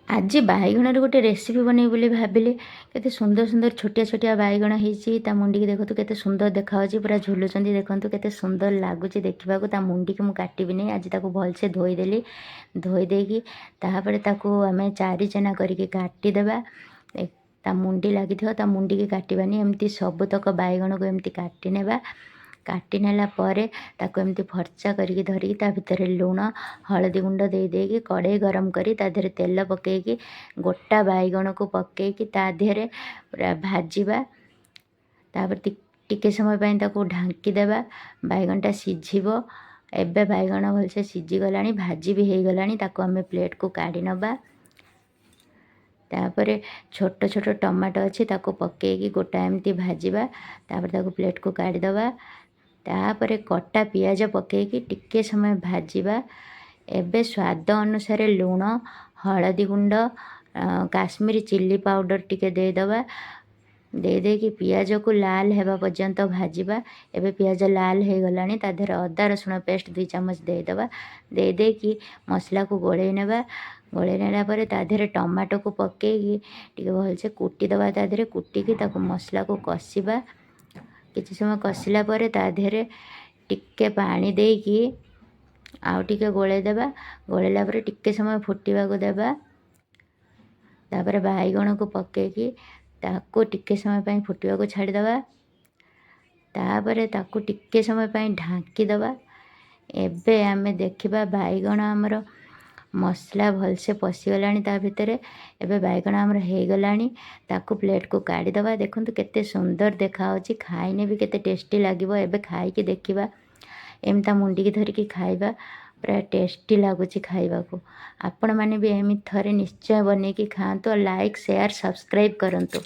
आज बाईगणर गोटे रेसिपी बने बोली भाविली केते सुंदर सुंदर छोटिया छोटिया बाईगण होती ता मुंडी की देखो केते सुंदर देखा पूरा झुलुंट देखो केते सुंदर लगुच देखा ता मुंडी की मुझे काटबी आज ताको भलसे धोईदेली धोईदेकी तापर ताको आम चारि चेना करके काटिदेबा ता मुंडी लगी ता मुंडी की काटबानी एमती सबुतक बाईगण को एमती काटी नेबा काटी नेला परे ताको एमती फर्चा करके धरिकी ता भितर लुण हलदी गुंड दे देकी कड़े गरम करी ता देहरे तेल पकेकी गोटा बाईगण को पकेकी ता देहरे पूरा भाजिबा तापर टिके समय पाई ताको ढांकी देबा बाईगणटा सिझिबो एबे बाईगण भलसे सिझी गलानी भाजी भी हो गलानी ताको आमे प्लेट को काढ़ी नबा तापर छोट छोट टमाटो अच्छी ताको पकेकी गोटा एमती भाजिबा तापर ताको प्लेट को काढ़ी दबा तापर कटा पियाज पकेकी टिके समय भाजिबा एबे स्वाद अनुसार लुण हलदी गुंड काश्मीरी चिल्ली पाउडर टिके देदबा दे देकी पियाज को लाल हेबा पर्यंत भाजिबा एबे पियाज लाल हो गलानी ता देहरे अदा रसुण पेस्ट 2 चम्मच देदबा दे देकी मसला को गोळेई नेबा गोळेई नेला परे ता देहरे टमाटो को पकेकी टिके भलसे कुटी दबा ता देहरे कुटिकी ताको मसला को कषिबा किछि समय कषिला परे ता देहरे टिके पानी देकी आउ टिके गोळेई देबा गोळेला परे टिके समय फुटिबा को देबा तापर बाईगण को पकेकी ताको टिके समय पाई फुटिबा को छाड़ी दबा तापर ताको टिके समय पाई ढांकी दबा एबे आमे देखिबा बाईगण हमर मसला भलसे पशिगलानी ता भितर एबे बाईगण हमर हो गलानी ताको प्लेट को काढ़ी दबा देखंतु केते सुंदर देखा होची खाइने भी केते टेस्टी लागिबो एबे खाई के देखिबा एमता मुंडी की धरिकी खाइबा पूरा टेस्टी लगुच खाइबा को आपण माने भी एमि थरे निश्चय बनेकी खातु और लाइक शेयर सब्सक्राइब करंतु।